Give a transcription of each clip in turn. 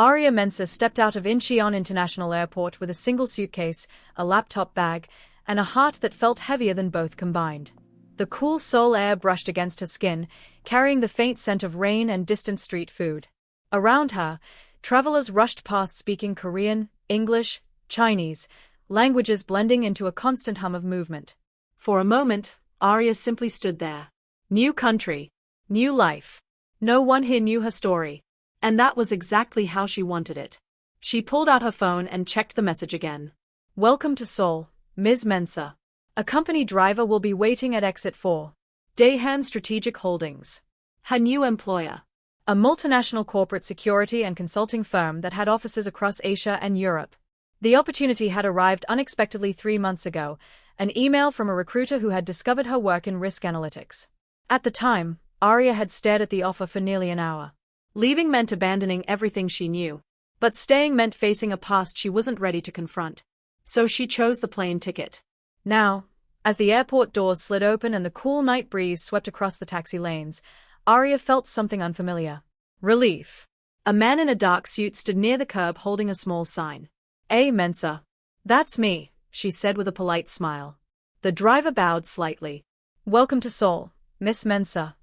Aria Mensah stepped out of Incheon International Airport with a single suitcase, a laptop bag, and a heart that felt heavier than both combined. The cool Seoul air brushed against her skin, carrying the faint scent of rain and distant street food. Around her, travelers rushed past speaking Korean, English, Chinese, languages blending into a constant hum of movement. For a moment, Aria simply stood there. New country. New life. No one here knew her story. And that was exactly how she wanted it. She pulled out her phone and checked the message again. Welcome to Seoul, Ms. Mensah. A company driver will be waiting at exit 4. Daehan Strategic Holdings. Her new employer. A multinational corporate security and consulting firm that had offices across Asia and Europe. The opportunity had arrived unexpectedly 3 months ago, an email from a recruiter who had discovered her work in risk analytics. At the time, Aria had stared at the offer for nearly an hour. Leaving meant abandoning everything she knew. But staying meant facing a past she wasn't ready to confront. So she chose the plane ticket. Now, as the airport doors slid open and the cool night breeze swept across the taxi lanes, Aria felt something unfamiliar. Relief. A man in a dark suit stood near the curb holding a small sign. "Hey, Mensah." "That's me," she said with a polite smile. The driver bowed slightly. "Welcome to Seoul, Miss Mensah."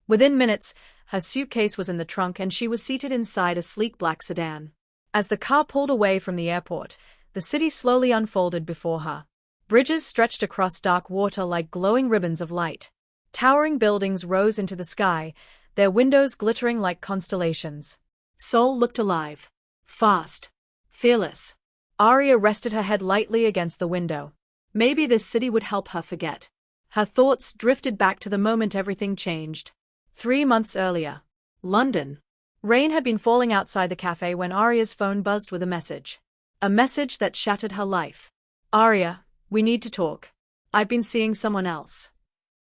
Within minutes, her suitcase was in the trunk and she was seated inside a sleek black sedan. As the car pulled away from the airport, the city slowly unfolded before her. Bridges stretched across dark water like glowing ribbons of light. Towering buildings rose into the sky, their windows glittering like constellations. Seoul looked alive. Fast. Fearless. Aria rested her head lightly against the window. Maybe this city would help her forget. Her thoughts drifted back to the moment everything changed. 3 months earlier. London. Rain had been falling outside the cafe when Aria's phone buzzed with a message. A message that shattered her life. "Aria, we need to talk. I've been seeing someone else."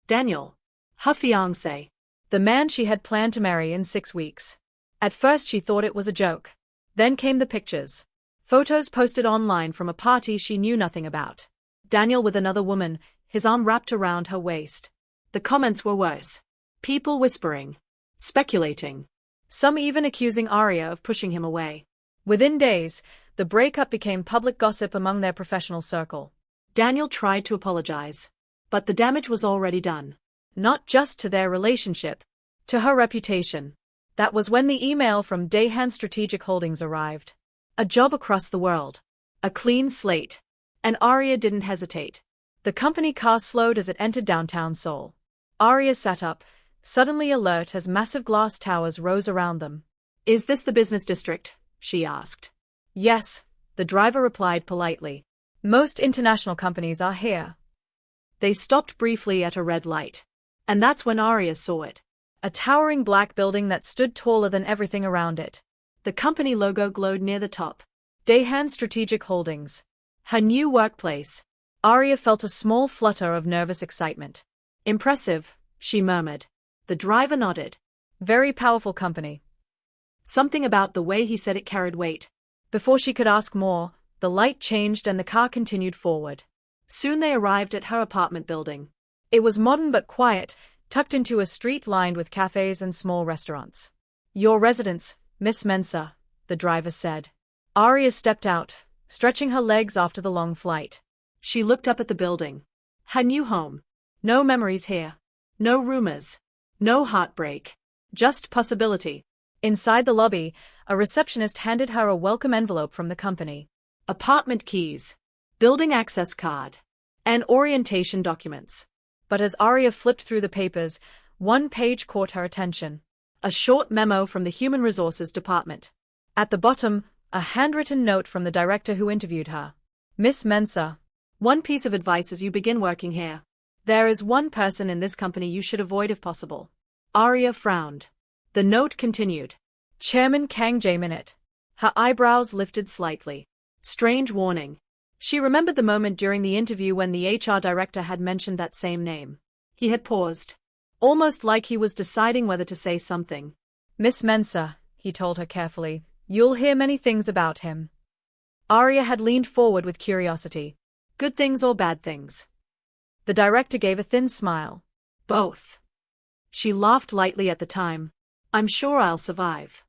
Daniel. Her fiancé. The man she had planned to marry in 6 weeks. At first she thought it was a joke. Then came the pictures. Photos posted online from a party she knew nothing about. Daniel with another woman, his arm wrapped around her waist. The comments were worse. People whispering. Speculating. Some even accusing Aria of pushing him away. Within days, the breakup became public gossip among their professional circle. Daniel tried to apologize. But the damage was already done. Not just to their relationship. To her reputation. That was when the email from Daehan Strategic Holdings arrived. A job across the world. A clean slate. And Aria didn't hesitate. The company car slowed as it entered downtown Seoul. Aria sat up, suddenly alert as massive glass towers rose around them. "Is this the business district?" she asked. "Yes," the driver replied politely. "Most international companies are here." They stopped briefly at a red light. And that's when Aria saw it. A towering black building that stood taller than everything around it. The company logo glowed near the top. Daehan Strategic Holdings. Her new workplace. Aria felt a small flutter of nervous excitement. "Impressive," she murmured. The driver nodded. "Very powerful company." Something about the way he said it carried weight. Before she could ask more, the light changed and the car continued forward. Soon they arrived at her apartment building. It was modern but quiet, tucked into a street lined with cafes and small restaurants. "Your residence, Miss Mensah," the driver said. Aria stepped out, stretching her legs after the long flight. She looked up at the building. Her new home. No memories here. No rumors. No heartbreak. Just possibility. Inside the lobby, a receptionist handed her a welcome envelope from the company. Apartment keys. Building access card. And orientation documents. But as Aria flipped through the papers, one page caught her attention. A short memo from the Human Resources Department. At the bottom, a handwritten note from the director who interviewed her. "Miss Mensah, one piece of advice as you begin working here. There is one person in this company you should avoid if possible." Aria frowned. The note continued. Chairman Kang Jae-Min. Her eyebrows lifted slightly. Strange warning. She remembered the moment during the interview when the HR director had mentioned that same name. He had paused. Almost like he was deciding whether to say something. "Miss Mensah," he told her carefully, "you'll hear many things about him." Aria had leaned forward with curiosity. Good things or bad things? The director gave a thin smile. Both. She laughed lightly at the time. "I'm sure I'll survive.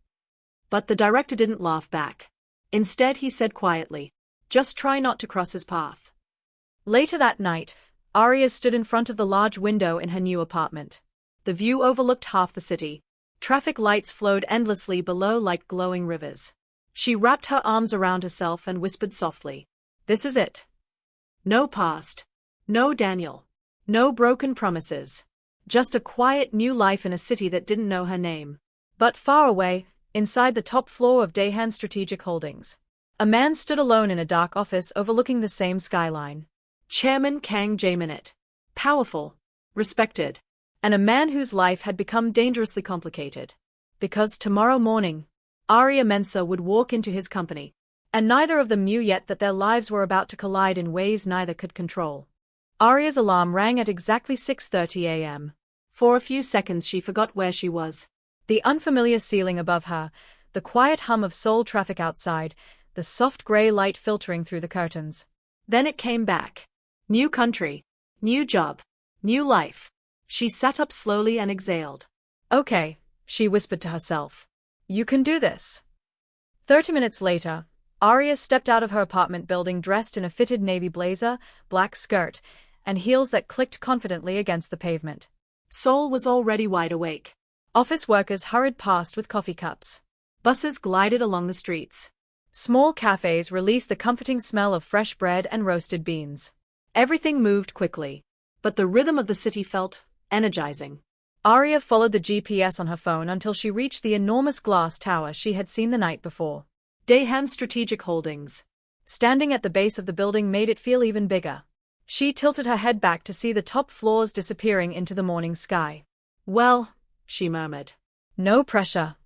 But the director didn't laugh back. Instead, he said quietly, "Just try not to cross his path." Later that night, Aria stood in front of the large window in her new apartment. The view overlooked half the city. Traffic lights flowed endlessly below like glowing rivers. She wrapped her arms around herself and whispered softly, "This is it. No past. No Daniel. No broken promises. Just a quiet new life in a city that didn't know her name." But far away, inside the top floor of Daehan Strategic Holdings, a man stood alone in a dark office overlooking the same skyline. Chairman Kang Jae-Min. Powerful, respected, and a man whose life had become dangerously complicated. Because tomorrow morning, Aria Mensah would walk into his company, and neither of them knew yet that their lives were about to collide in ways neither could control. Aria's alarm rang at exactly 6:30 a.m. For a few seconds she forgot where she was. The unfamiliar ceiling above her, the quiet hum of Seoul traffic outside, the soft gray light filtering through the curtains. Then it came back. New country, new job, new life. She sat up slowly and exhaled. "Okay," she whispered to herself. "You can do this." 30 minutes later, Aria stepped out of her apartment building dressed in a fitted navy blazer, black skirt, and heels that clicked confidently against the pavement. Seoul was already wide awake. Office workers hurried past with coffee cups. Buses glided along the streets. Small cafes released the comforting smell of fresh bread and roasted beans. Everything moved quickly, but the rhythm of the city felt energizing. Aria followed the GPS on her phone until she reached the enormous glass tower she had seen the night before. Daehan Strategic Holdings. Standing at the base of the building made it feel even bigger. She tilted her head back to see the top floors disappearing into the morning sky. "Well," she murmured. "No pressure."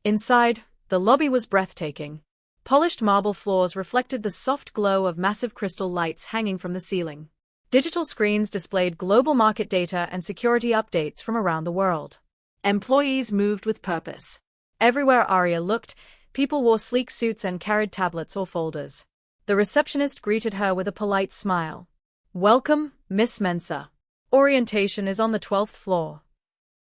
Inside, the lobby was breathtaking. Polished marble floors reflected the soft glow of massive crystal lights hanging from the ceiling. Digital screens displayed global market data and security updates from around the world. Employees moved with purpose. Everywhere Aria looked, people wore sleek suits and carried tablets or folders. The receptionist greeted her with a polite smile. "Welcome, Miss Mensah. Orientation is on the 12th floor."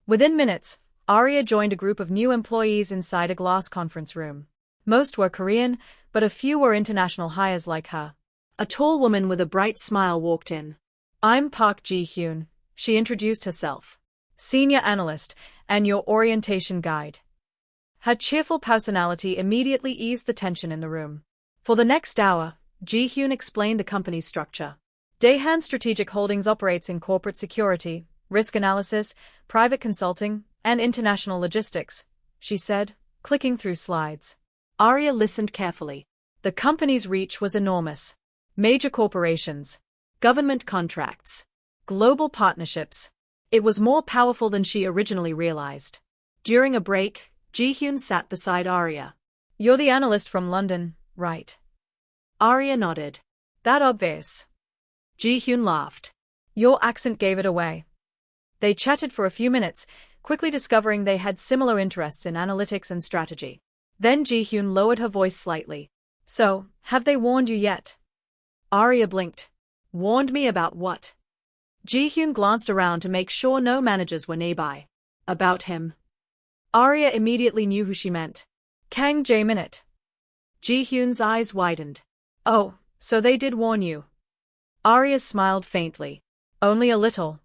Within minutes, Aria joined a group of new employees inside a glass conference room. Most were Korean, but a few were international hires like her. A tall woman with a bright smile walked in. "I'm Park Ji-hyun," she introduced herself. "Senior analyst, and your orientation guide." Her cheerful personality immediately eased the tension in the room. For the next hour, Ji-hyun explained the company's structure. Daehan Strategic Holdings operates in corporate security, risk analysis, private consulting, and international logistics, she said, clicking through slides. Aria listened carefully. The company's reach was enormous. Major corporations, government contracts, global partnerships. It was more powerful than she originally realized. During a break, Ji-hyun sat beside Aria. "You're the analyst from London, right?" Aria nodded. "That obvious." Ji-hyun laughed. "Your accent gave it away." They chatted for a few minutes, quickly discovering they had similar interests in analytics and strategy. Then Ji-hyun lowered her voice slightly. "So, have they warned you yet?" Aria blinked. "Warned me about what?" Ji-hyun glanced around to make sure no managers were nearby. "About him." Aria immediately knew who she meant. Kang Jae-Min. Ji-hyun's eyes widened. "Oh, so they did warn you." Aria smiled faintly. "Only a little."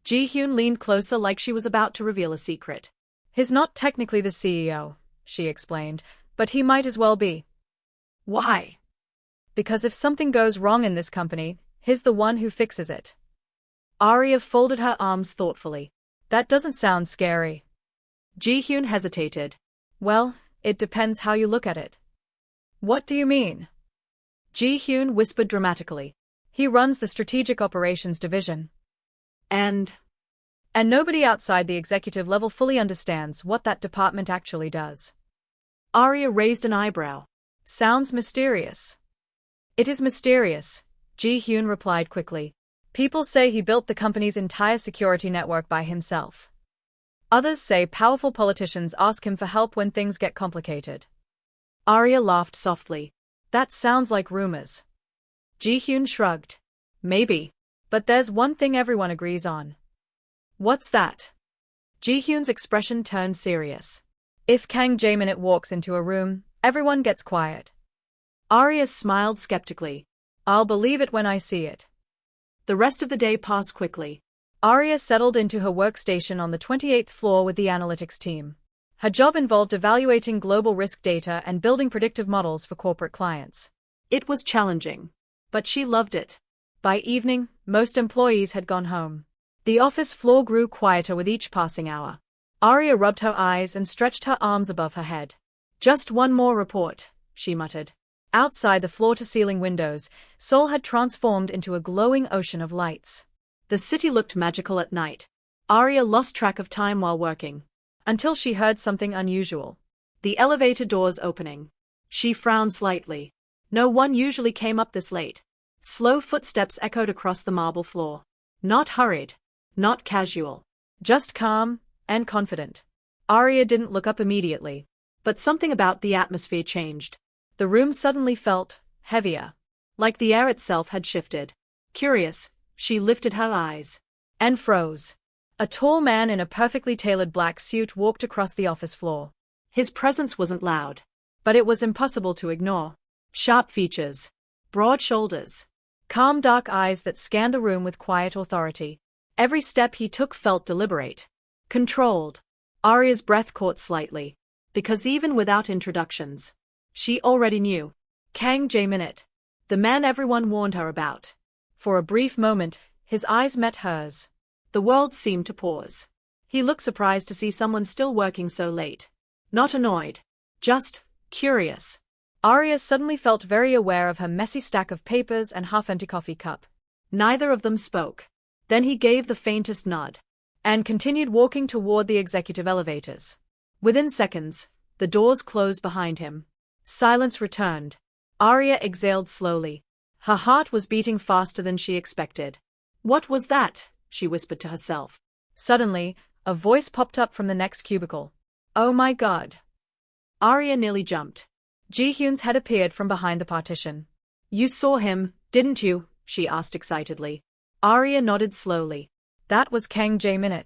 Ji-hyun leaned closer like she was about to reveal a secret. "He's not technically the CEO," she explained, "but he might as well be." "Why?" "Because if something goes wrong in this company, he's the one who fixes it." Aria folded her arms thoughtfully. "That doesn't sound scary." Ji-hyun hesitated. "Well, it depends how you look at it." "What do you mean?" Ji-hyun whispered dramatically. "He runs the Strategic Operations Division. And nobody outside the executive level fully understands what that department actually does." Aria raised an eyebrow. "Sounds mysterious." "It is mysterious," Ji-hyun replied quickly. "People say he built the company's entire security network by himself. Others say powerful politicians ask him for help when things get complicated." Aria laughed softly. "That sounds like rumors." Ji-hyun shrugged. "Maybe. But there's one thing everyone agrees on." "What's that?" Ji-hyun's expression turned serious. If Kang Jae-Min walks into a room, everyone gets quiet. Aria smiled skeptically. I'll believe it when I see it. The rest of the day passed quickly. Aria settled into her workstation on the 28th floor with the analytics team. Her job involved evaluating global risk data and building predictive models for corporate clients. It was challenging, but she loved it. By evening, most employees had gone home. The office floor grew quieter with each passing hour. Aria rubbed her eyes and stretched her arms above her head. Just one more report, she muttered. Outside the floor-to-ceiling windows, Seoul had transformed into a glowing ocean of lights. The city looked magical at night. Aria lost track of time while working, until she heard something unusual. The elevator doors opening. She frowned slightly. No one usually came up this late. Slow footsteps echoed across the marble floor. Not hurried, not casual. Just calm and confident. Aria didn't look up immediately. But something about the atmosphere changed. The room suddenly felt heavier. Like the air itself had shifted. Curious, she lifted her eyes. And froze. A tall man in a perfectly tailored black suit walked across the office floor. His presence wasn't loud. But it was impossible to ignore. Sharp features. Broad shoulders. Calm dark eyes that scanned the room with quiet authority. Every step he took felt deliberate. Controlled. Aria's breath caught slightly. Because even without introductions, she already knew. Kang Jae-Min, the man everyone warned her about. For a brief moment, his eyes met hers. The world seemed to pause. He looked surprised to see someone still working so late. Not annoyed. Just curious. Aria suddenly felt very aware of her messy stack of papers and half-empty coffee cup. Neither of them spoke. Then he gave the faintest nod. And continued walking toward the executive elevators. Within seconds, the doors closed behind him. Silence returned. Aria exhaled slowly. Her heart was beating faster than she expected. What was that? She whispered to herself. Suddenly, a voice popped up from the next cubicle. Oh my God. Aria nearly jumped. Ji-Hyun's head appeared from behind the partition. You saw him, didn't you? She asked excitedly. Aria nodded slowly. That was Kang Jae-Min.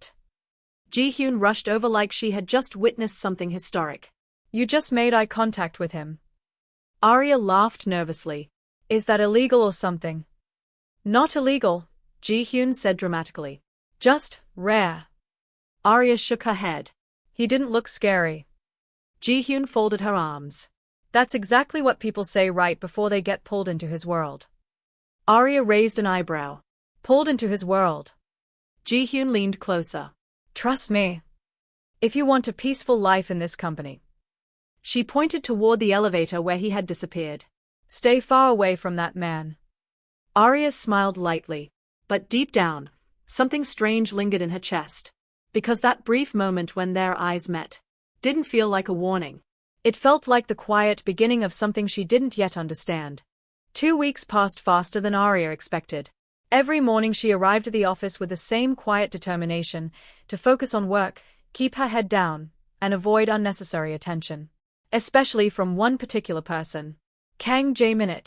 Ji-Hyun rushed over like she had just witnessed something historic. You just made eye contact with him. Aria laughed nervously. Is that illegal or something? Not illegal, Ji-Hyun said dramatically. Just rare. Aria shook her head. He didn't look scary. Ji-Hyun folded her arms. That's exactly what people say right before they get pulled into his world. Aria raised an eyebrow. Pulled into his world. Ji-Hyun leaned closer. Trust me. If you want a peaceful life in this company. She pointed toward the elevator where he had disappeared. Stay far away from that man. Aria smiled lightly. But deep down, something strange lingered in her chest. Because that brief moment when their eyes met didn't feel like a warning. It felt like the quiet beginning of something she didn't yet understand. 2 weeks passed faster than Aria expected. Every morning she arrived at the office with the same quiet determination to focus on work, keep her head down, and avoid unnecessary attention. Especially from one particular person. Kang Jae-Min.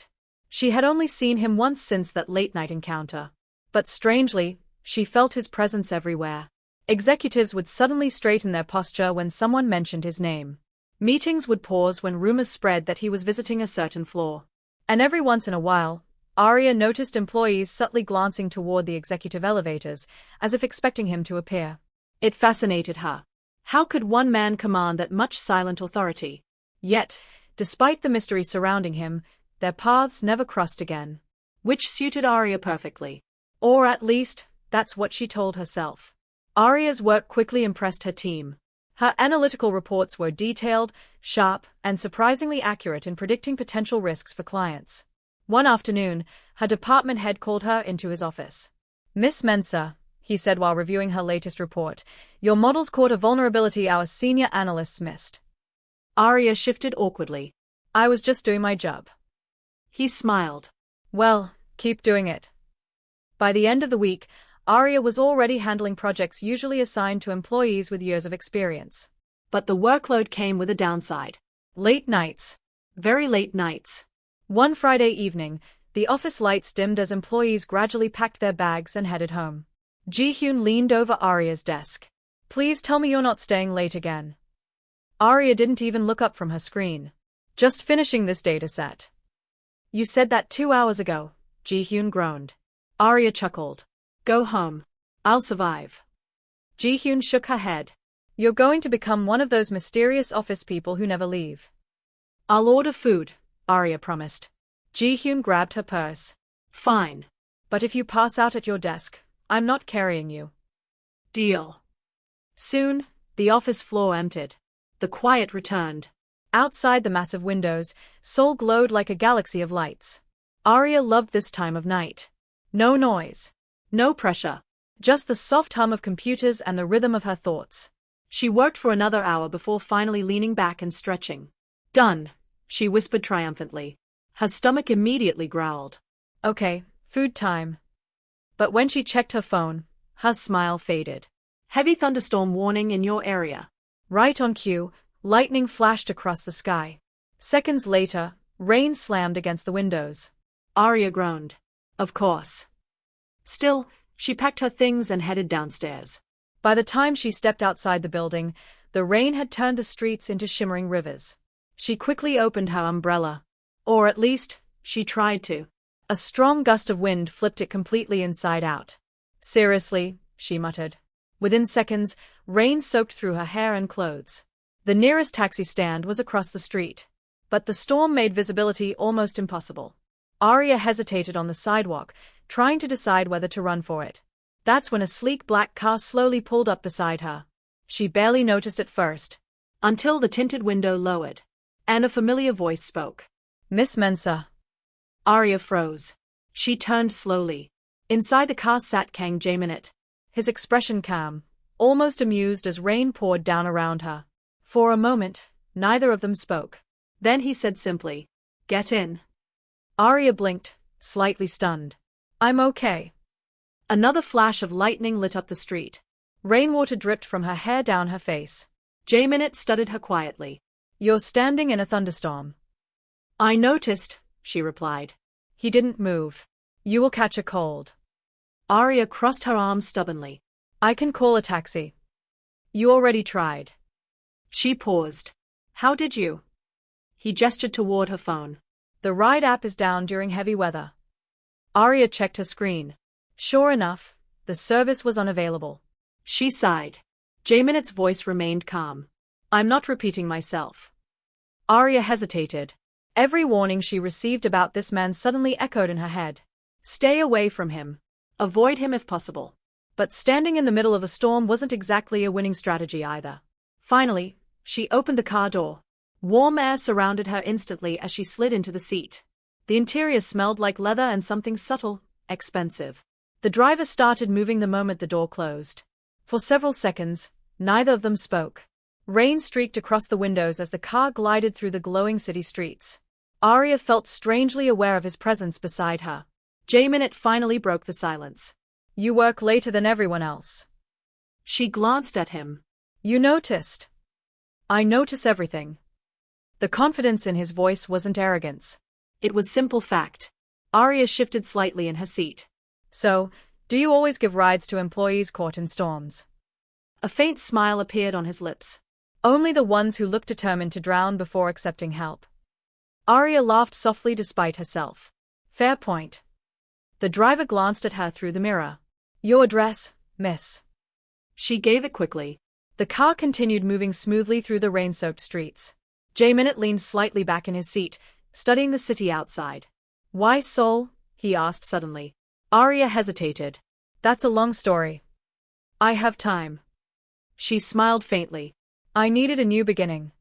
She had only seen him once since that late-night encounter. But strangely, she felt his presence everywhere. Executives would suddenly straighten their posture when someone mentioned his name. Meetings would pause when rumors spread that he was visiting a certain floor. And every once in a while, Aria noticed employees subtly glancing toward the executive elevators, as if expecting him to appear. It fascinated her. How could one man command that much silent authority? Yet, despite the mystery surrounding him, their paths never crossed again. Which suited Aria perfectly. Or at least, that's what she told herself. Aria's work quickly impressed her team. Her analytical reports were detailed, sharp, and surprisingly accurate in predicting potential risks for clients. One afternoon, her department head called her into his office. Miss Mensah, he said while reviewing her latest report, your models caught a vulnerability our senior analysts missed. Aria shifted awkwardly. I was just doing my job. He smiled. Well, keep doing it. By the end of the week, Aria was already handling projects usually assigned to employees with years of experience. But the workload came with a downside. Late nights. Very late nights. One Friday evening, the office lights dimmed as employees gradually packed their bags and headed home. Ji-Hyun leaned over Aria's desk. Please tell me you're not staying late again. Aria didn't even look up from her screen. Just finishing this data set. You said that 2 hours ago, Ji-hyun groaned. Aria chuckled. Go home. I'll survive. Ji-hyun shook her head. You're going to become one of those mysterious office people who never leave. I'll order food, Aria promised. Ji-hyun grabbed her purse. Fine. But if you pass out at your desk, I'm not carrying you. Deal. Soon, the office floor emptied. The quiet returned. Outside the massive windows, Seoul glowed like a galaxy of lights. Aria loved this time of night. No noise. No pressure. Just the soft hum of computers and the rhythm of her thoughts. She worked for another hour before finally leaning back and stretching. Done, she whispered triumphantly. Her stomach immediately growled. Okay, food time. But when she checked her phone, her smile faded. Heavy thunderstorm warning in your area. Right on cue, lightning flashed across the sky. Seconds later, rain slammed against the windows. Aria groaned. Of course. Still, she packed her things and headed downstairs. By the time she stepped outside the building, the rain had turned the streets into shimmering rivers. She quickly opened her umbrella. Or at least, she tried to. A strong gust of wind flipped it completely inside out. Seriously, she muttered. Within seconds, rain soaked through her hair and clothes. The nearest taxi stand was across the street. But the storm made visibility almost impossible. Aria hesitated on the sidewalk, trying to decide whether to run for it. That's when a sleek black car slowly pulled up beside her. She barely noticed at first. Until the tinted window lowered. And a familiar voice spoke. Miss Mensah. Aria froze. She turned slowly. Inside the car sat Kang Jae-Min, his expression calm, almost amused as rain poured down around her. For a moment, neither of them spoke. Then he said simply, "Get in." Aria blinked, slightly stunned. "I'm okay." Another flash of lightning lit up the street. Rainwater dripped from her hair down her face. Jae-Min studied her quietly. "You're standing in a thunderstorm." "I noticed," she replied. He didn't move. "You will catch a cold." Aria crossed her arms stubbornly. "I can call a taxi." "You already tried." She paused. "How did you?" He gestured toward her phone. "The ride app is down during heavy weather." Aria checked her screen. Sure enough, the service was unavailable. She sighed. Jae-Min's voice remained calm. "I'm not repeating myself." Aria hesitated. Every warning she received about this man suddenly echoed in her head. Stay away from him. Avoid him if possible. But standing in the middle of a storm wasn't exactly a winning strategy either. Finally, she opened the car door. Warm air surrounded her instantly as she slid into the seat. The interior smelled like leather and something subtle, expensive. The driver started moving the moment the door closed. For several seconds, neither of them spoke. Rain streaked across the windows as the car glided through the glowing city streets. Aria felt strangely aware of his presence beside her. Jae-Min finally broke the silence. "You work later than everyone else." She glanced at him. "You noticed." "I notice everything." The confidence in his voice wasn't arrogance. It was simple fact. Aria shifted slightly in her seat. "So, do you always give rides to employees caught in storms?" A faint smile appeared on his lips. "Only the ones who look determined to drown before accepting help." Aria laughed softly despite herself. "Fair point." The driver glanced at her through the mirror. "Your address, miss." She gave it quickly. The car continued moving smoothly through the rain-soaked streets. Jae-Min leaned slightly back in his seat, studying the city outside. "Why Seoul?" he asked suddenly. Aria hesitated. "That's a long story." "I have time." She smiled faintly. "I needed a new beginning."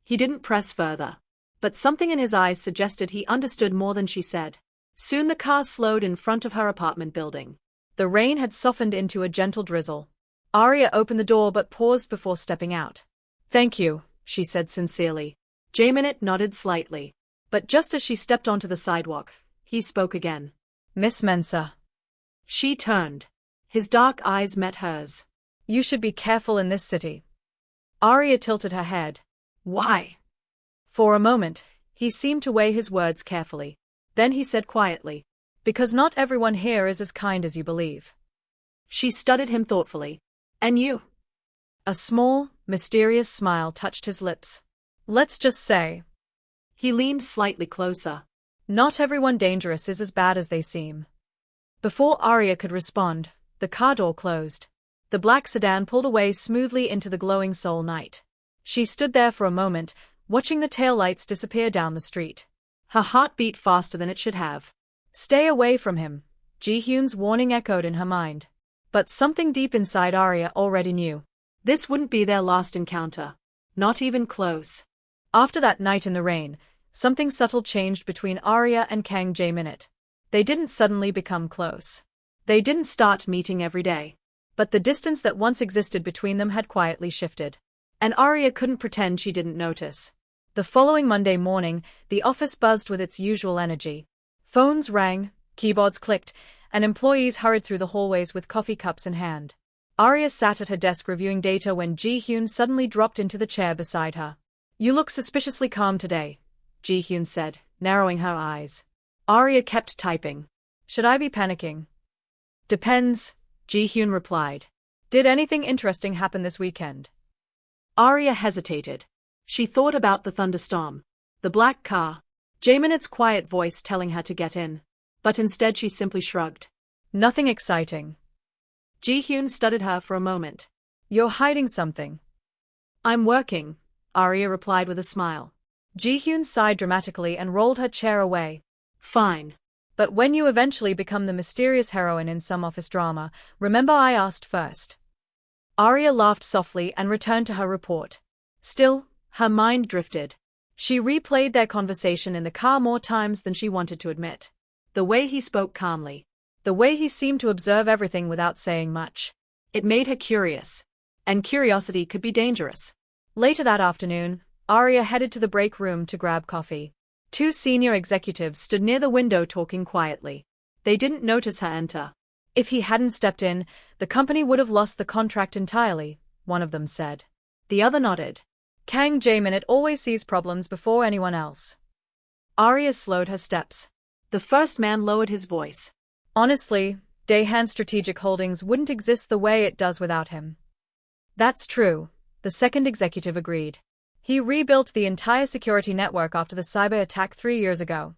He didn't press further. But something in his eyes suggested he understood more than she said. Soon the car slowed in front of her apartment building. The rain had softened into a gentle drizzle. Aria opened the door but paused before stepping out. "Thank you," she said sincerely. Jae-Min nodded slightly. But just as she stepped onto the sidewalk, he spoke again. "Miss Mensah." She turned. His dark eyes met hers. "You should be careful in this city." Aria tilted her head. "Why?" For a moment, he seemed to weigh his words carefully. Then he said quietly, "Because not everyone here is as kind as you believe." She studied him thoughtfully. "And you?" A small, Mysterious smile touched his lips. Let's just say. He leaned slightly closer. Not everyone dangerous is as bad as they seem. Before Aria could respond, the car door closed. The black sedan pulled away smoothly into the glowing Seoul night. She stood there for a moment, watching the taillights disappear down the street. Her heart beat faster than it should have. Stay away from him, Ji-hyun's warning echoed in her mind. But something deep inside Aria already knew. This wouldn't be their last encounter. Not even close. After that night in the rain, something subtle changed between Aria and Kang Jae-Min. They didn't suddenly become close. They didn't start meeting every day. But the distance that once existed between them had quietly shifted. And Aria couldn't pretend she didn't notice. The following Monday morning, the office buzzed with its usual energy. Phones rang, keyboards clicked, and employees hurried through the hallways with coffee cups in hand. Aria sat at her desk reviewing data when Ji-hyun suddenly dropped into the chair beside her. You look suspiciously calm today, Ji-hyun said, narrowing her eyes. Aria kept typing. Should I be panicking? Depends, Ji-hyun replied. Did anything interesting happen this weekend? Aria hesitated. She thought about the thunderstorm, the black car, Jae-min's quiet voice telling her to get in. But instead she simply shrugged. Nothing exciting. Ji-hyun studied her for a moment. You're hiding something. I'm working, Aria replied with a smile. Ji-hyun sighed dramatically and rolled her chair away. Fine. But when you eventually become the mysterious heroine in some office drama, remember I asked first. Aria laughed softly and returned to her report. Still, her mind drifted. She replayed their conversation in the car more times than she wanted to admit. The way he spoke calmly. The way he seemed to observe everything without saying much. It made her curious. And curiosity could be dangerous. Later that afternoon, Aria headed to the break room to grab coffee. Two senior executives stood near the window talking quietly. They didn't notice her enter. If he hadn't stepped in, the company would have lost the contract entirely, one of them said. The other nodded. Kang Jae-Min always sees problems before anyone else. Aria slowed her steps. The first man lowered his voice. Honestly, Daehan Strategic Holdings wouldn't exist the way it does without him. That's true, the second executive agreed. He rebuilt the entire security network after the cyber attack 3 years ago.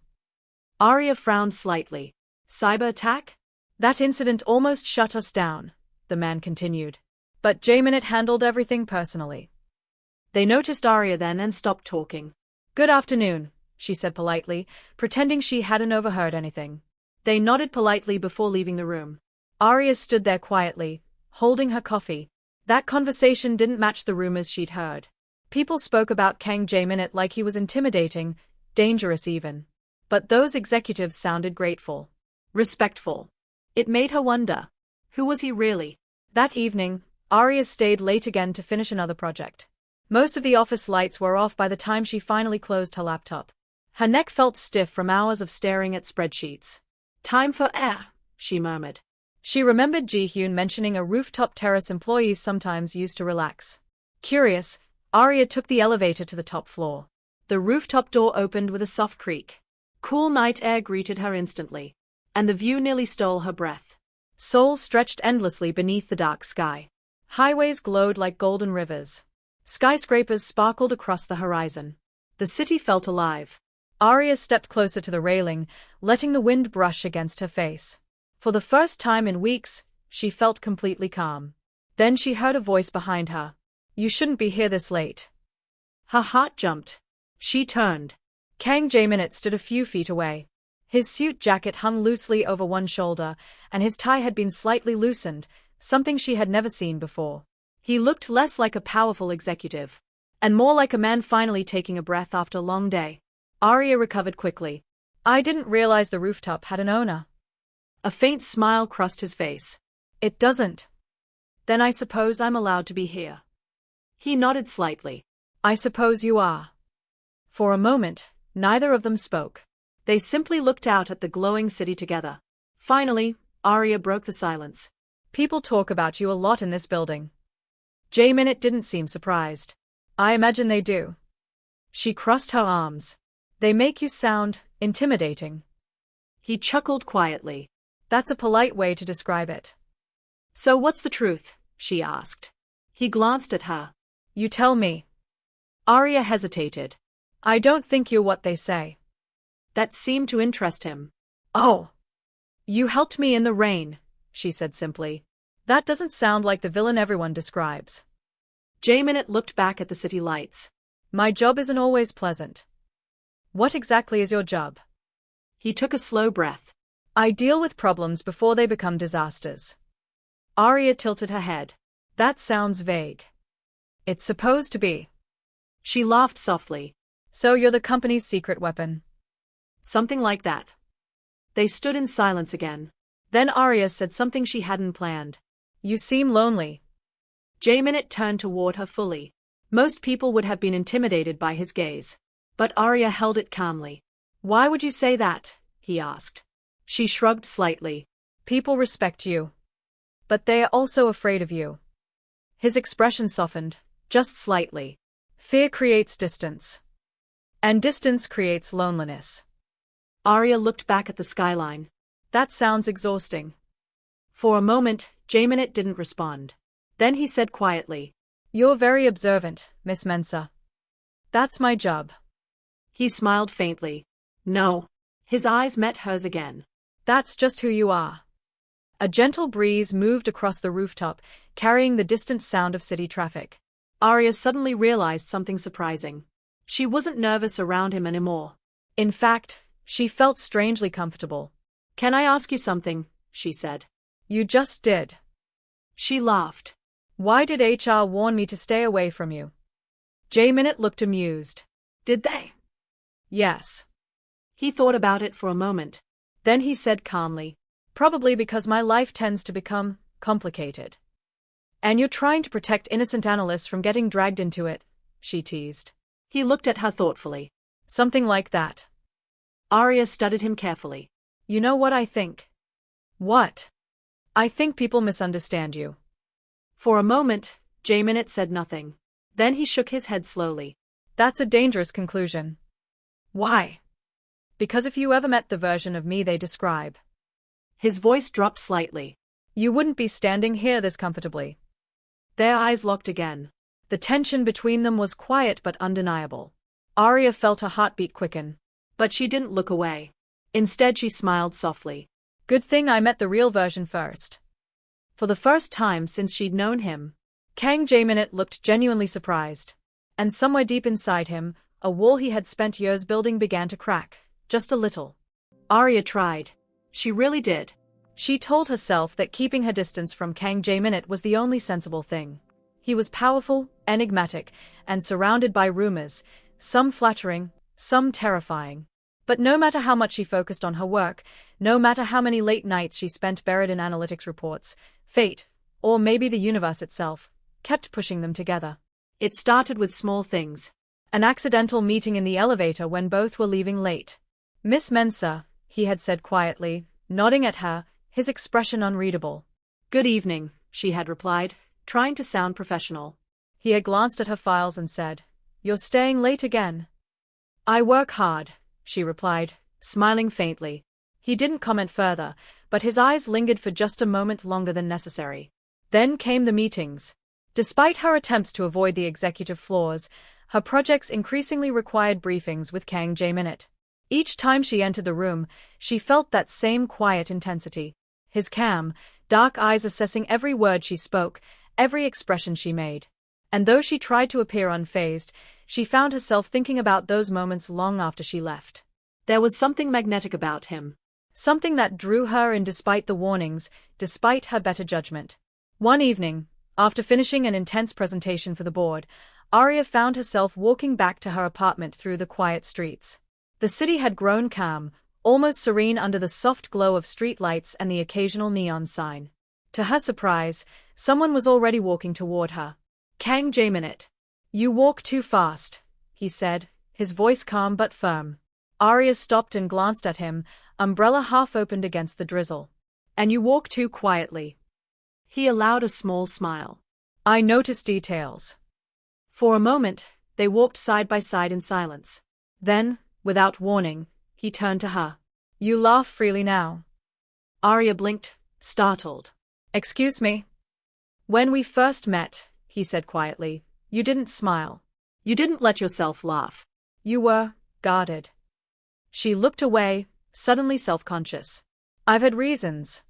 Aria frowned slightly. Cyber attack? That incident almost shut us down, the man continued. But Jae-Min handled everything personally. They noticed Aria then and stopped talking. Good afternoon, she said politely, pretending she hadn't overheard anything. They nodded politely before leaving the room. Aria stood there quietly, holding her coffee. That conversation didn't match the rumors she'd heard. People spoke about Kang Jae-Min like he was intimidating, dangerous even. But those executives sounded grateful. Respectful. It made her wonder. Who was he really? That evening, Aria stayed late again to finish another project. Most of the office lights were off by the time she finally closed her laptop. Her neck felt stiff from hours of staring at spreadsheets. Time for air, she murmured. She remembered Ji-hyun mentioning a rooftop terrace employees sometimes used to relax. Curious, Aria took the elevator to the top floor. The rooftop door opened with a soft creak. Cool night air greeted her instantly. And the view nearly stole her breath. Seoul stretched endlessly beneath the dark sky. Highways glowed like golden rivers. Skyscrapers sparkled across the horizon. The city felt alive. Aria stepped closer to the railing, letting the wind brush against her face. For the first time in weeks, she felt completely calm. Then she heard a voice behind her. You shouldn't be here this late. Her heart jumped. She turned. Kang Jae-Min stood a few feet away. His suit jacket hung loosely over one shoulder, and his tie had been slightly loosened, something she had never seen before. He looked less like a powerful executive, and more like a man finally taking a breath after a long day. Aria recovered quickly. I didn't realize the rooftop had an owner. A faint smile crossed his face. It doesn't. Then I suppose I'm allowed to be here. He nodded slightly. I suppose you are. For a moment, neither of them spoke. They simply looked out at the glowing city together. Finally, Aria broke the silence. People talk about you a lot in this building. Jae-Min didn't seem surprised. I imagine they do. She crossed her arms. They make you sound intimidating. He chuckled quietly. That's a polite way to describe it. So what's the truth? She asked. He glanced at her. You tell me. Aria hesitated. I don't think you're what they say. That seemed to interest him. Oh. You helped me in the rain, she said simply. That doesn't sound like the villain everyone describes. Jae-Min looked back at the city lights. My job isn't always pleasant. What exactly is your job? He took a slow breath. I deal with problems before they become disasters. Aria tilted her head. That sounds vague. It's supposed to be. She laughed softly. So you're the company's secret weapon? Something like that. They stood in silence again. Then Aria said something she hadn't planned. You seem lonely. Jae-Min turned toward her fully. Most people would have been intimidated by his gaze. But Aria held it calmly. Why would you say that? He asked. She shrugged slightly. People respect you. But they are also afraid of you. His expression softened, just slightly. Fear creates distance. And distance creates loneliness. Aria looked back at the skyline. That sounds exhausting. For a moment, Jae-Min didn't respond. Then he said quietly. You're very observant, Miss Mensah. That's my job. He smiled faintly. No. His eyes met hers again. That's just who you are. A gentle breeze moved across the rooftop, carrying the distant sound of city traffic. Aria suddenly realized something surprising. She wasn't nervous around him anymore. In fact, she felt strangely comfortable. Can I ask you something? She said. You just did. She laughed. Why did HR warn me to stay away from you? Jae-Min looked amused. Did they? Yes. He thought about it for a moment. Then he said calmly. Probably because my life tends to become complicated. And you're trying to protect innocent analysts from getting dragged into it, she teased. He looked at her thoughtfully. Something like that. Aria studied him carefully. You know what I think? What? I think people misunderstand you. For a moment, Jae-Min said nothing. Then he shook his head slowly. That's a dangerous conclusion. Why? Because if you ever met the version of me they describe. His voice dropped slightly. You wouldn't be standing here this comfortably. Their eyes locked again. The tension between them was quiet but undeniable. Aria felt her heartbeat quicken. But she didn't look away. Instead she smiled softly. Good thing I met the real version first. For the first time since she'd known him, Kang Jae-Min looked genuinely surprised. And somewhere deep inside him, a wall he had spent years building began to crack, just a little. Aria tried. She really did. She told herself that keeping her distance from Kang Jae-Min was the only sensible thing. He was powerful, enigmatic, and surrounded by rumors, some flattering, some terrifying. But no matter how much she focused on her work, no matter how many late nights she spent buried in analytics reports, fate, or maybe the universe itself, kept pushing them together. It started with small things. An accidental meeting in the elevator when both were leaving late. Miss Mensah, he had said quietly, nodding at her, his expression unreadable. Good evening, she had replied, trying to sound professional. He had glanced at her files and said, You're staying late again. I work hard, she replied, smiling faintly. He didn't comment further, but his eyes lingered for just a moment longer than necessary. Then came the meetings. Despite her attempts to avoid the executive floors, her projects increasingly required briefings with Kang Jae-Min. Each time she entered the room, she felt that same quiet intensity. His calm, dark eyes assessing every word she spoke, every expression she made. And though she tried to appear unfazed, she found herself thinking about those moments long after she left. There was something magnetic about him. Something that drew her in despite the warnings, despite her better judgment. One evening, after finishing an intense presentation for the board, Aria found herself walking back to her apartment through the quiet streets. The city had grown calm, almost serene under the soft glow of streetlights and the occasional neon sign. To her surprise, someone was already walking toward her. Kang Jae-Min. You walk too fast, he said, his voice calm but firm. Aria stopped and glanced at him, umbrella half opened against the drizzle. And you walk too quietly. He allowed a small smile. I notice details. For a moment, they walked side by side in silence. Then, without warning, he turned to her. You laugh freely now. Aria blinked, startled. Excuse me? When we first met, he said quietly, You didn't smile. You didn't let yourself laugh. You were guarded. She looked away, suddenly self-conscious. I've had reasons.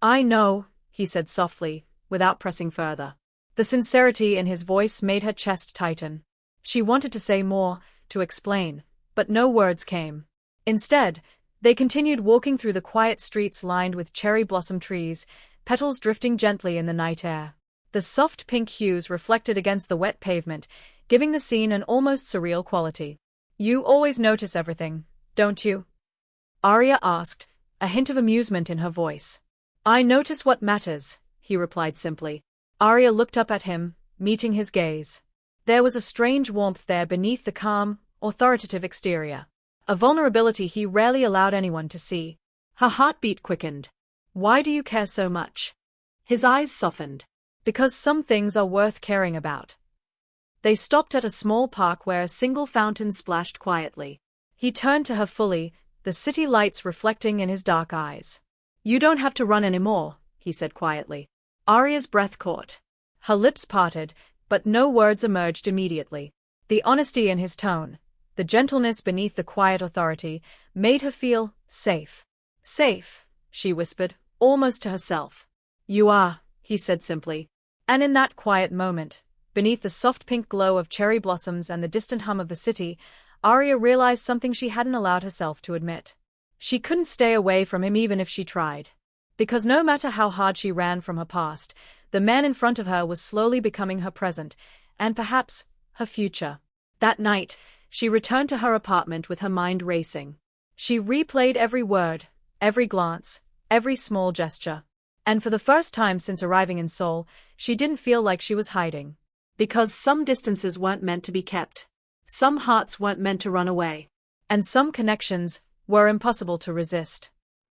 I know, he said softly, without pressing further. The sincerity in his voice made her chest tighten. She wanted to say more, to explain, but no words came. Instead, they continued walking through the quiet streets lined with cherry blossom trees, petals drifting gently in the night air. The soft pink hues reflected against the wet pavement, giving the scene an almost surreal quality. You always notice everything, don't you? Aria asked, a hint of amusement in her voice. I notice what matters, he replied simply. Aria looked up at him, meeting his gaze. There was a strange warmth there beneath the calm, authoritative exterior. A vulnerability he rarely allowed anyone to see. Her heartbeat quickened. Why do you care so much? His eyes softened. Because some things are worth caring about. They stopped at a small park where a single fountain splashed quietly. He turned to her fully, the city lights reflecting in his dark eyes. You don't have to run anymore, he said quietly. Aria's breath caught. Her lips parted, but no words emerged immediately. The honesty in his tone, the gentleness beneath the quiet authority, made her feel safe. Safe, she whispered, almost to herself. You are, he said simply. And in that quiet moment, beneath the soft pink glow of cherry blossoms and the distant hum of the city, Aria realized something she hadn't allowed herself to admit. She couldn't stay away from him even if she tried. Because no matter how hard she ran from her past, the man in front of her was slowly becoming her present, and perhaps, her future. That night, she returned to her apartment with her mind racing. She replayed every word, every glance, every small gesture. And for the first time since arriving in Seoul, she didn't feel like she was hiding. Because some distances weren't meant to be kept. Some hearts weren't meant to run away. And some connections were impossible to resist.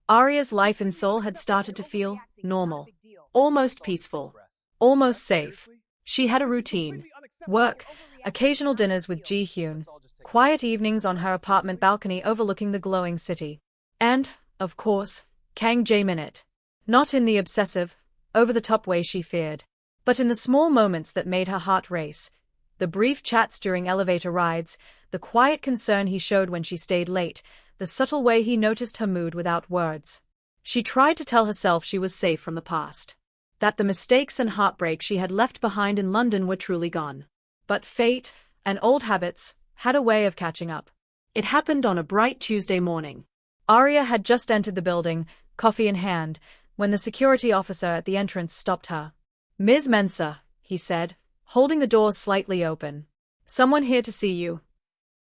Aria's life in Seoul had started to feel normal. Almost peaceful. Almost safe. She had a routine. Work, occasional dinners with Ji-hyun, quiet evenings on her apartment balcony overlooking the glowing city. And, of course, Kang Jae-Min. Not in the obsessive, over-the-top way she feared, but in the small moments that made her heart race. The brief chats during elevator rides, the quiet concern he showed when she stayed late, the subtle way he noticed her mood without words. She tried to tell herself she was safe from the past. That the mistakes and heartbreak she had left behind in London were truly gone. But fate, and old habits, had a way of catching up. It happened on a bright Tuesday morning. Aria had just entered the building, coffee in hand, when the security officer at the entrance stopped her. Ms. Mensah, he said, holding the door slightly open. Someone here to see you.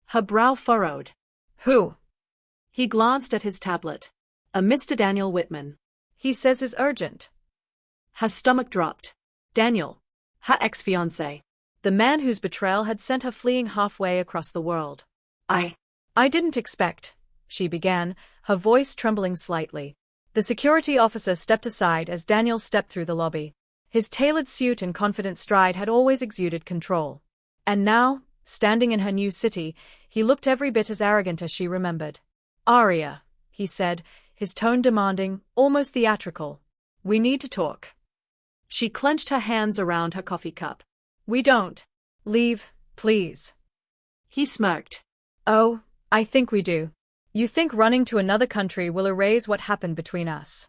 Her brow furrowed. Who? He glanced at his tablet. A Mr. Daniel Whitman. He says is urgent. Her stomach dropped. Daniel. Her ex-fiancé. The man whose betrayal had sent her fleeing halfway across the world. I didn't expect, she began, her voice trembling slightly. The security officer stepped aside as Daniel stepped through the lobby. His tailored suit and confident stride had always exuded control. And now, standing in her new city, he looked every bit as arrogant as she remembered. Aria, he said, his tone demanding, almost theatrical. We need to talk. She clenched her hands around her coffee cup. We don't. Leave, please. He smirked. Oh, I think we do. You think running to another country will erase what happened between us?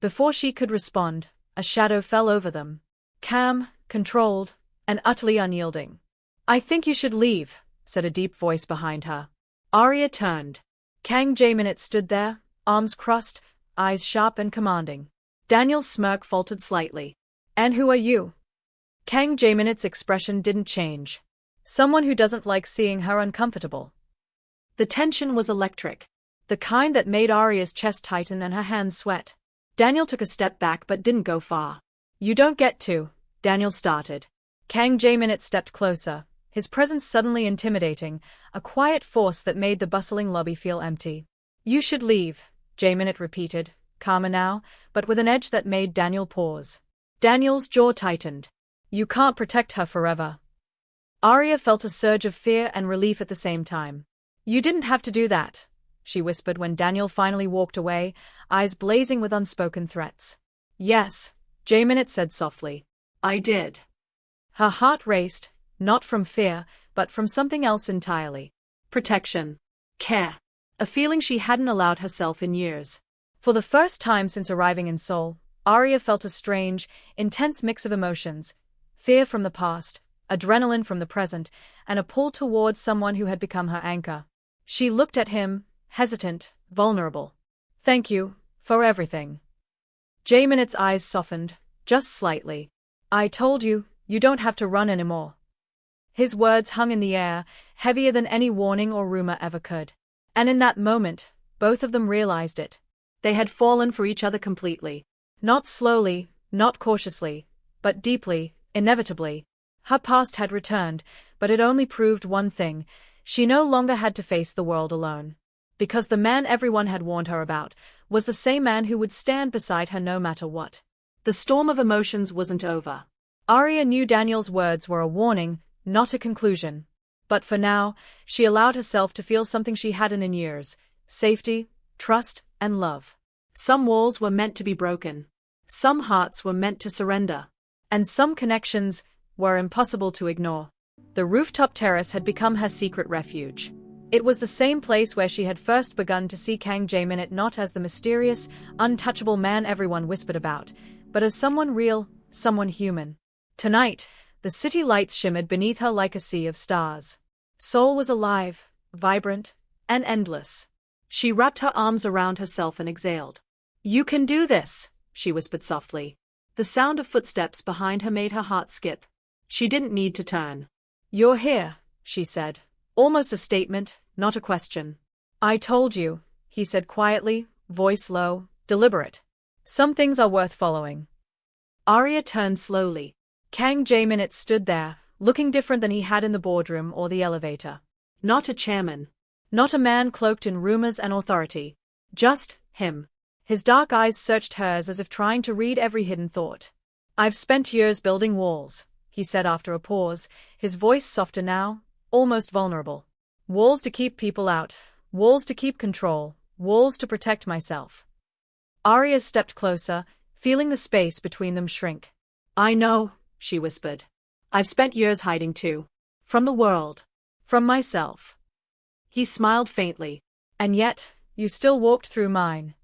Before she could respond, a shadow fell over them. Calm, controlled, and utterly unyielding. I think you should leave, said a deep voice behind her. Aria turned. Kang Jae-Min stood there, arms crossed, eyes sharp and commanding. Daniel's smirk faltered slightly. And who are you? Kang Jae-Min's expression didn't change. Someone who doesn't like seeing her uncomfortable. The tension was electric, the kind that made Aria's chest tighten and her hands sweat. Daniel took a step back but didn't go far. You don't get to, Daniel started. Kang Jae-Min stepped closer, his presence suddenly intimidating, a quiet force that made the bustling lobby feel empty. You should leave, Jae-Min repeated, calmer now, but with an edge that made Daniel pause. Daniel's jaw tightened. You can't protect her forever. Aria felt a surge of fear and relief at the same time. You didn't have to do that, she whispered when Daniel finally walked away, eyes blazing with unspoken threats. Yes, Jae-Min said softly. I did. Her heart raced, not from fear, but from something else entirely. Protection. Care. A feeling she hadn't allowed herself in years. For the first time since arriving in Seoul, Aria felt a strange, intense mix of emotions: fear from the past, adrenaline from the present, and a pull towards someone who had become her anchor. She looked at him, hesitant, vulnerable. "Thank you, for everything." Jae-Min's eyes softened, just slightly. "I told you, you don't have to run anymore." His words hung in the air, heavier than any warning or rumor ever could. And in that moment, both of them realized it. They had fallen for each other completely. Not slowly, not cautiously, but deeply, inevitably. Her past had returned, but it only proved one thing: she no longer had to face the world alone. Because the man everyone had warned her about was the same man who would stand beside her no matter what. The storm of emotions wasn't over. Aria knew Daniel's words were a warning, not a conclusion. But for now, she allowed herself to feel something she hadn't in years: safety, trust, and love. Some walls were meant to be broken. Some hearts were meant to surrender. And some connections were impossible to ignore. The rooftop terrace had become her secret refuge. It was the same place where she had first begun to see Kang Jae-Min, not as the mysterious, untouchable man everyone whispered about, but as someone real, someone human. Tonight, the city lights shimmered beneath her like a sea of stars. Seoul was alive, vibrant, and endless. She wrapped her arms around herself and exhaled. "You can do this," she whispered softly. The sound of footsteps behind her made her heart skip. She didn't need to turn. "You're here," she said, almost a statement, not a question. "I told you," he said quietly, voice low, deliberate. "Some things are worth following." Aria turned slowly. Kang Jae-Min stood there, looking different than he had in the boardroom or the elevator. Not a chairman. Not a man cloaked in rumors and authority. Just him. His dark eyes searched hers as if trying to read every hidden thought. "I've spent years building walls," he said after a pause, his voice softer now, almost vulnerable. "Walls to keep people out, walls to keep control, walls to protect myself." Aria stepped closer, feeling the space between them shrink. "I know," she whispered. "I've spent years hiding too. From the world. From myself." He smiled faintly. "And yet, you still walked through mine."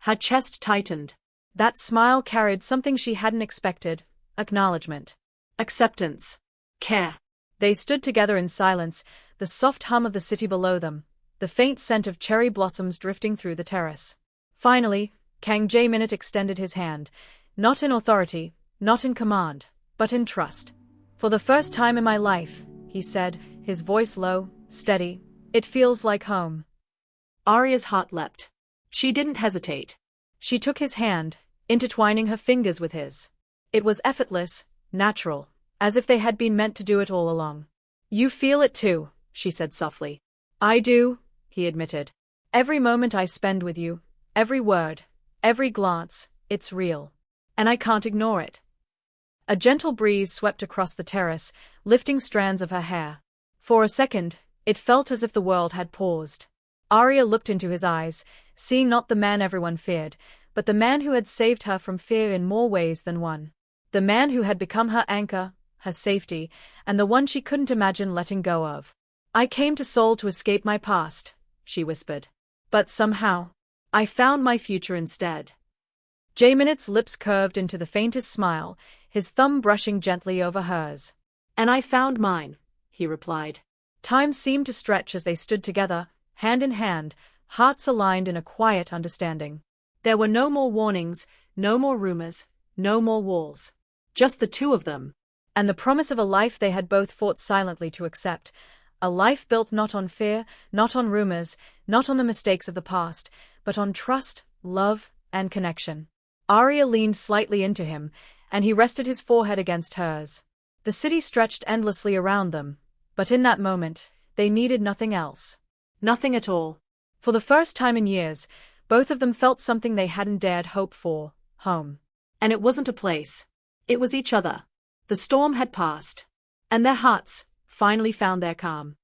Her chest tightened. That smile carried something she hadn't expected: acknowledgement. Acceptance. Care. They stood together in silence, the soft hum of the city below them, the faint scent of cherry blossoms drifting through the terrace. Finally, Kang Jae-Min extended his hand, not in authority, not in command, but in trust. "For the first time in my life," he said, his voice low, steady, "it feels like home." Aria's heart leapt. She didn't hesitate. She took his hand, intertwining her fingers with his. It was effortless, natural, as if they had been meant to do it all along. "You feel it too," she said softly. "I do," he admitted. "Every moment I spend with you, every word, every glance, it's real. And I can't ignore it." A gentle breeze swept across the terrace, lifting strands of her hair. For a second, it felt as if the world had paused. Aria looked into his eyes, seeing not the man everyone feared, but the man who had saved her from fear in more ways than one. The man who had become her anchor, her safety, and the one she couldn't imagine letting go of. "I came to Seoul to escape my past," she whispered. "But somehow, I found my future instead." Jae-Min's lips curved into the faintest smile, his thumb brushing gently over hers. "And I found mine," he replied. Time seemed to stretch as they stood together, hand in hand, hearts aligned in a quiet understanding. There were no more warnings, no more rumors, no more walls. Just the two of them. And the promise of a life they had both fought silently to accept. A life built not on fear, not on rumors, not on the mistakes of the past, but on trust, love, and connection. Aria leaned slightly into him, and he rested his forehead against hers. The city stretched endlessly around them, but in that moment, they needed nothing else. Nothing at all. For the first time in years, both of them felt something they hadn't dared hope for: home. And it wasn't a place. It was each other. The storm had passed. And their hearts finally found their calm.